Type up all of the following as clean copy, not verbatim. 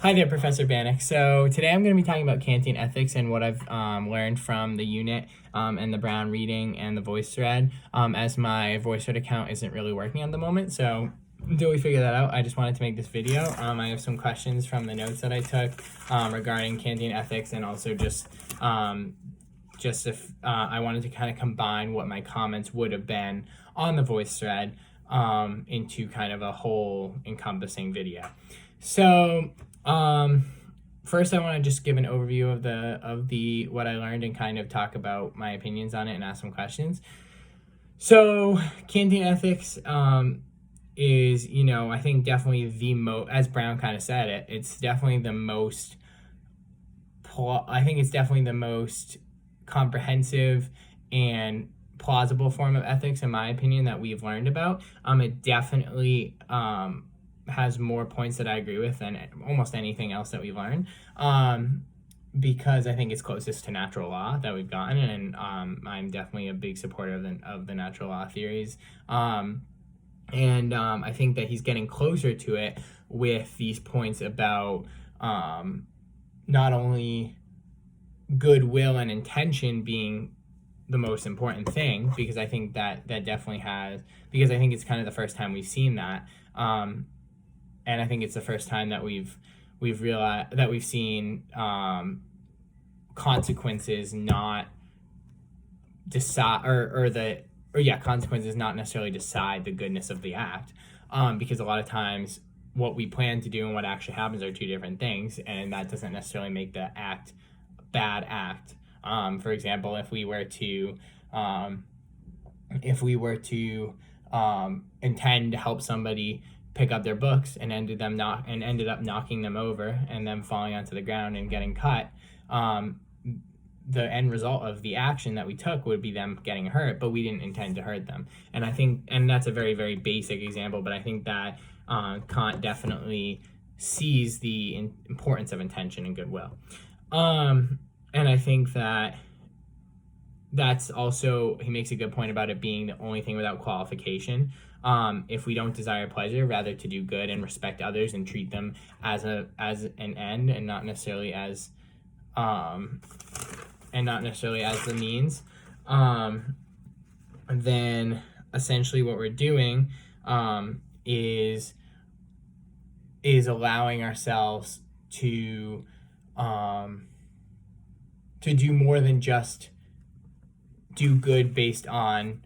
Hi there, Professor Bannock. So today I'm going to be talking about Kantian ethics and what I've learned from the unit and the Brown reading and the VoiceThread, as my VoiceThread account isn't really working at the moment. So until we figure that out, I just wanted to make this video. I have some questions from the notes that I took regarding Kantian ethics, and also just if I wanted to kind of combine what my comments would have been on the VoiceThread into kind of a whole encompassing video. So first I want to just give an overview of the what I learned and kind of talk about my opinions on it and ask some questions. So Kantian ethics is, I think definitely the most, as Brown kind of said it, it's definitely the most comprehensive and plausible form of ethics, in my opinion, that we've learned about. It definitely has more points that I agree with than almost anything else that we've learned, because I think it's closest to natural law that we've gotten, and I'm definitely a big supporter of the natural law theories. I think that he's getting closer to it with these points about not only goodwill and intention being the most important thing, because I think that definitely has, because I think it's kind of the first time we've seen that. And I think it's the first time that we've realized that we've seen consequences not decide, consequences not necessarily decide the goodness of the act, because a lot of times what we plan to do and what actually happens are two different things, and that doesn't necessarily make the act a bad act. For example, if we were to intend to help somebody pick up their books and ended up knocking them over and them falling onto the ground and getting cut, the end result of the action that we took would be them getting hurt, but we didn't intend to hurt them. And I think, and that's a very, very basic example, but I think that Kant definitely sees the importance of intention and goodwill. And I think that that's also, he makes a good point about it being the only thing without qualification. If we don't desire pleasure, rather to do good and respect others and treat them as an end, and not necessarily as the means, then essentially what we're doing is allowing ourselves to do more than just do good based on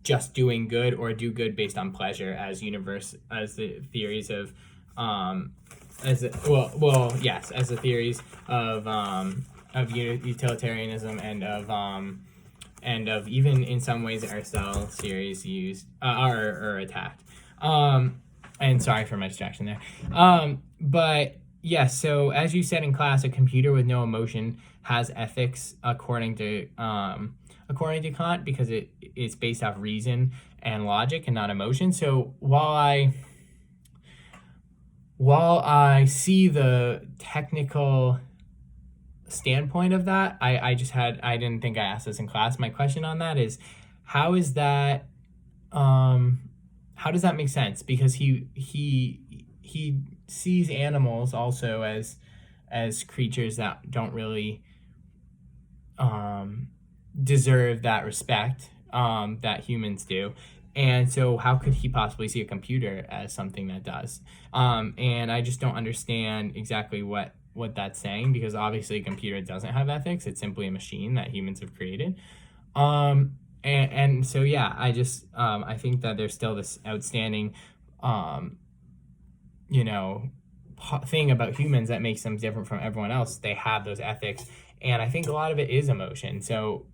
just doing good, or do good based on pleasure, as the theories of as the theories of utilitarianism and of even in some ways Aristotle's theories used are attacked. And sorry for my distraction there. But yes, so as you said in class, a computer with no emotion has ethics according to Kant, because it's based off reason and logic and not emotion. So while I see the technical standpoint of that, I didn't think I asked this in class. My question on that is, how does that make sense? Because he sees animals also as creatures that don't really deserve that respect that humans do. And so how could he possibly see a computer as something that does? And I just don't understand exactly what that's saying, because obviously a computer doesn't have ethics. It's simply a machine that humans have created. And so, yeah, I think that there's still this outstanding, thing about humans that makes them different from everyone else. They have those ethics. And I think a lot of it is emotion. So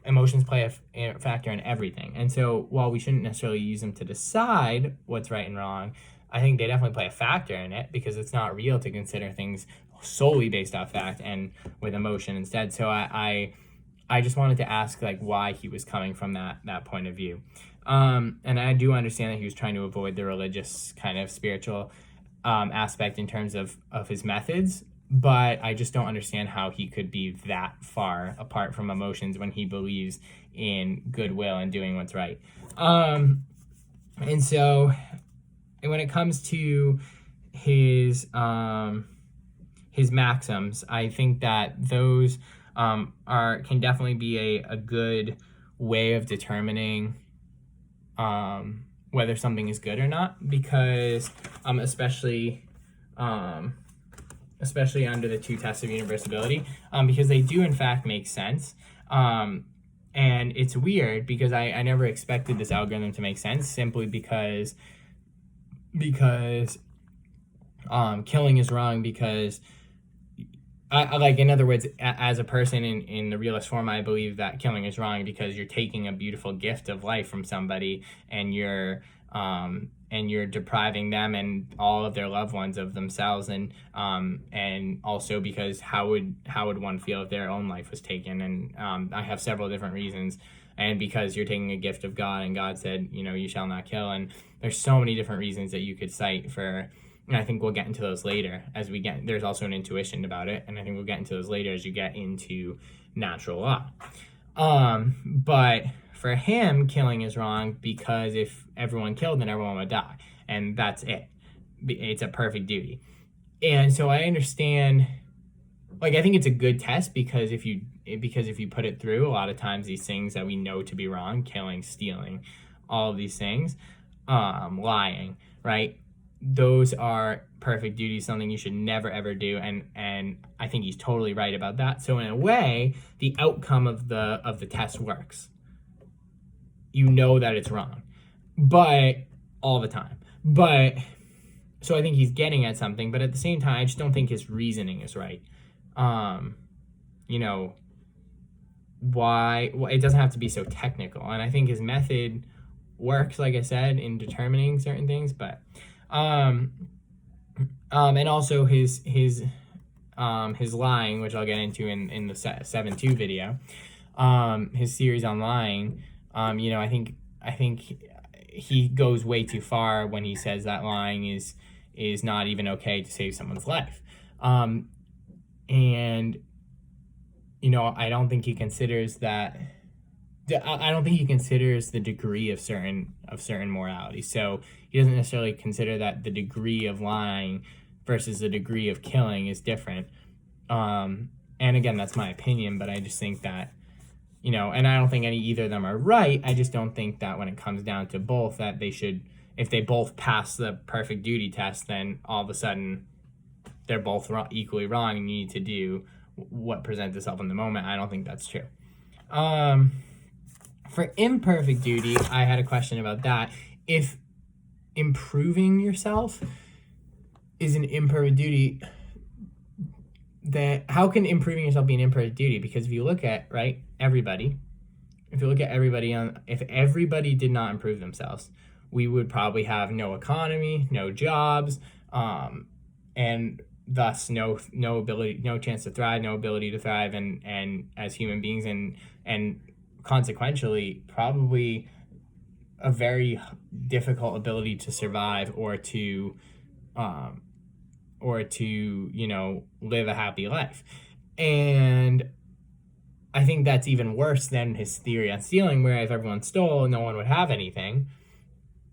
emotions play a factor in everything. And so while we shouldn't necessarily use them to decide what's right and wrong, I think they definitely play a factor in it, because it's not real to consider things solely based off fact and with emotion instead. So I just wanted to ask why he was coming from that point of view. And I do understand that he was trying to avoid the religious kind of spiritual aspect in terms of his methods. But I just don't understand how he could be that far apart from emotions when he believes in goodwill and doing what's right. And so when it comes to his maxims. I think that those can definitely be a good way of determining whether something is good or not, because especially under the two tests of universability, because they do in fact make sense. And it's weird because I never expected this algorithm to make sense, simply because killing is wrong, because I like, in other words, as a person in the realist form, I believe that killing is wrong because you're taking a beautiful gift of life from somebody, and you're depriving them and all of their loved ones of themselves, and also because how would one feel if their own life was taken? And I have several different reasons, and because you're taking a gift of God, and God said, you shall not kill, and there's so many different reasons that you could cite for. And I think we'll get into those later there's also an intuition about it, and I think we'll get into those later as you get into natural law. But for him, killing is wrong because if everyone killed, then everyone would die, and that's it. It's a perfect duty. And so I understand, I think it's a good test, because if you put it through, a lot of times these things that we know to be wrong, killing, stealing, all of these things, lying, right? Those are perfect duties, something you should never ever do, and I think he's totally right about that. So in a way, the outcome of the test works. You know that it's wrong, but all the time. But so I think he's getting at something, but at the same time, I just don't think his reasoning is right. Why it doesn't have to be so technical, and I think his method works, like I said, in determining certain things, but and also his lying, which I'll get into in the 7.2 video, his series on lying, I think he goes way too far when he says that lying is not even okay to save someone's life. And I don't think he considers that. I don't think he considers the degree of certain morality. So he doesn't necessarily consider that the degree of lying versus the degree of killing is different. And again, that's my opinion, but I just think that, and I don't think either of them are right. I just don't think that when it comes down to both, that they should, if they both pass the perfect duty test, then all of a sudden they're both equally wrong, and you need to do what presents itself in the moment. I don't think that's true. For imperfect duty, I had a question about that. If improving yourself is an imperfect duty, then how can improving yourself be an imperfect duty? Because if you look at, everybody, if everybody did not improve themselves, we would probably have no economy, no jobs, and thus no ability, no chance to thrive, no ability to thrive, and as human beings, and consequentially probably a very difficult ability to survive or to live a happy life. And I think that's even worse than his theory on stealing, where if everyone stole, no one would have anything.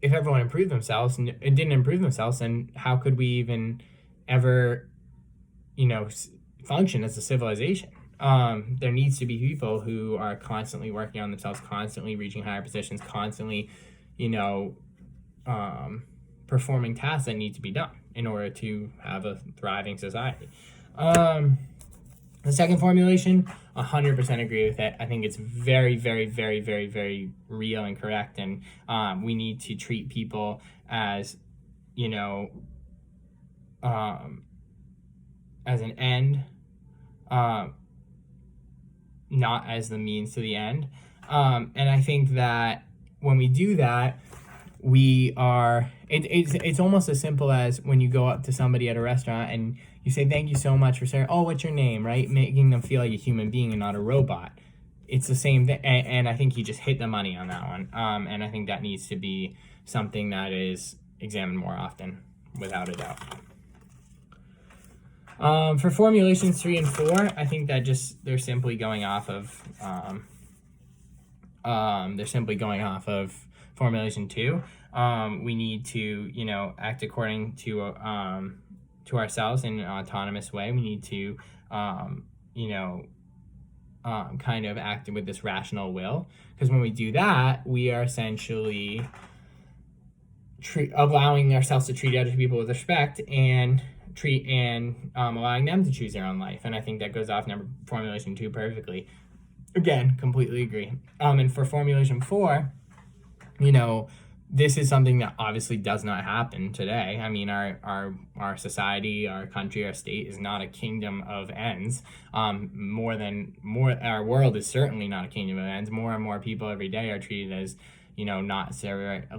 If everyone improved themselves and didn't improve themselves, then how could we even ever function as a civilization? There needs to be people who are constantly working on themselves, constantly reaching higher positions, constantly, performing tasks that need to be done in order to have a thriving society. The second formulation, 100% agree with it. I think it's very, very, very, very, very real and correct, and we need to treat people as, as an end, not as the means to the end. And I think that when we do that, it's almost as simple as when you go up to somebody at a restaurant and you say, thank you so much for serving. Oh, what's your name, right? Making them feel like a human being and not a robot. It's the same thing. And I think you just hit the money on that one. And I think that needs to be something that is examined more often, without a doubt. For formulations 3 and 4, I think that they're simply going off of formulation 2. We need to, act according to ourselves in an autonomous way. We need to, kind of act with this rational will, because when we do that, we are essentially allowing ourselves to treat other people with respect and allowing them to choose their own life. And I think that goes off formulation 2 perfectly. Again, completely agree. And for formulation 4, this is something that obviously does not happen today. I mean, our society, our country, our state is not a kingdom of ends. Our world is certainly not a kingdom of ends. More and more people every day are treated as, not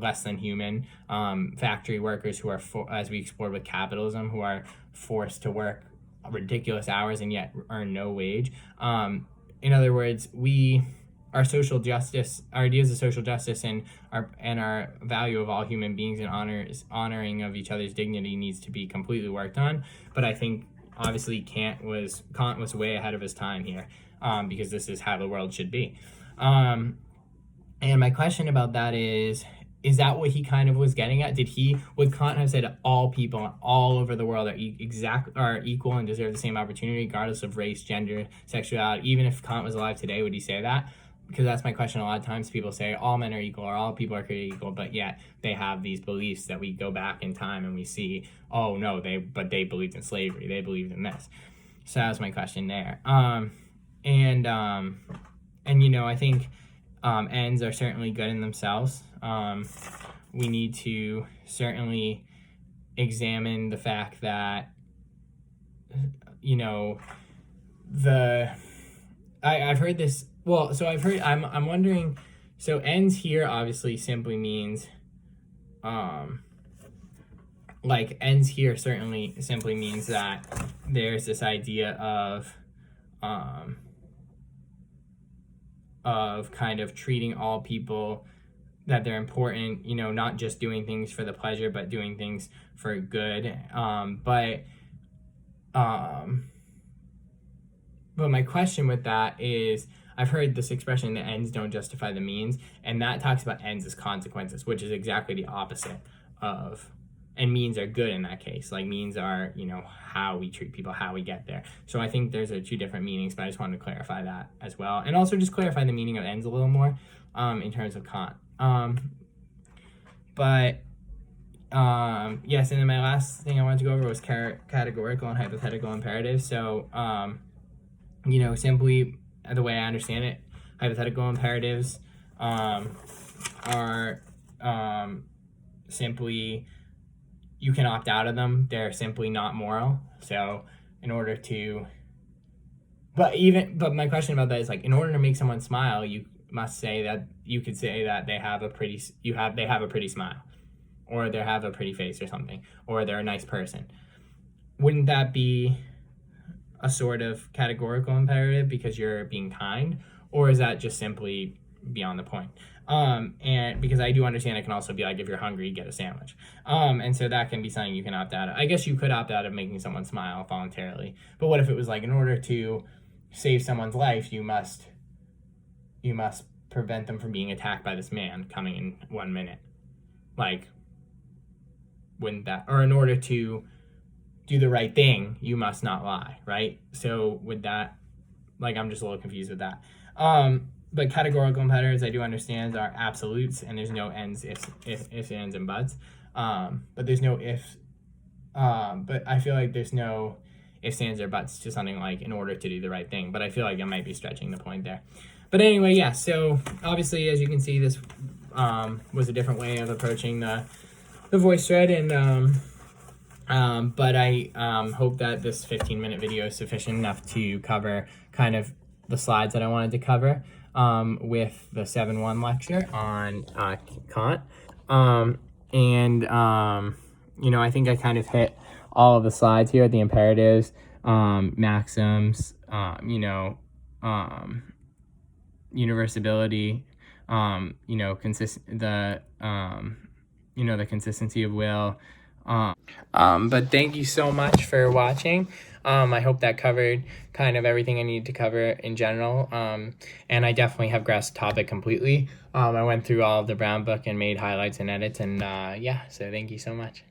less than human. Factory workers who are, as we explored with capitalism, who are forced to work ridiculous hours and yet earn no wage. In other words, our social justice, our ideas of social justice, and our value of all human beings and honoring of each other's dignity needs to be completely worked on. But I think obviously Kant was way ahead of his time here, because this is how the world should be. And my question about that is that what he kind of was getting at? Would Kant have said all people all over the world are equal and deserve the same opportunity, regardless of race, gender, sexuality? Even if Kant was alive today, would he say that? Because that's my question. A lot of times people say all men are equal or all people are created equal, but yet they have these beliefs that we go back in time and we see, oh no, they believed in slavery, they believed in this. So that was my question there. I think ends are certainly good in themselves. We need to certainly examine the fact that, I've heard this. Well, so I'm wondering, so ends here obviously simply means, ends here certainly simply means that there's this idea of kind of treating all people, that they're important, not just doing things for the pleasure, but doing things for good. But my question with that is, I've heard this expression, the ends don't justify the means, and that talks about ends as consequences, which is exactly the opposite of, and means are good in that case. Like means are, how we treat people, how we get there. So I think there's two different meanings, but I just wanted to clarify that as well. And also just clarify the meaning of ends a little more in terms of Kant. Yes, and then my last thing I wanted to go over was categorical and hypothetical imperatives. So, simply the way I understand it, hypothetical imperatives are simply, you can opt out of them. They're simply not moral. So but my question about that is, in order to make someone smile, you could say that they have a pretty smile, or they have a pretty face or something, or they're a nice person. Wouldn't that be a sort of categorical imperative because you're being kind, or is that just simply beyond the point? And because I do understand it can also be like, if you're hungry, get a sandwich. And so that can be something you can opt out of. I guess you could opt out of making someone smile voluntarily, but what if it was in order to save someone's life, you must prevent them from being attacked by this man coming in 1 minute? Wouldn't that, or in order to do the right thing, you must not lie, right? So would that, I'm just a little confused with that. But categorical imperatives, I do understand, are absolutes, and there's no ends, ifs, ands, and buts. But there's no ifs. But I feel like there's no ifs, ands, or buts to something in order to do the right thing. But I feel like I might be stretching the point there. But anyway, yeah. So obviously, as you can see, this was a different way of approaching the VoiceThread, and but I hope that this 15-minute video is sufficient enough to cover kind of the slides that I wanted to cover with the 7-1 lecture on Kant. I think I kind of hit all of the slides here, the imperatives, maxims, universality, the consistency of will. But thank you so much for watching. I hope that covered kind of everything I needed to cover in general. And I definitely have grasped the topic completely. I went through all of the Brown book and made highlights and edits, and yeah, so thank you so much.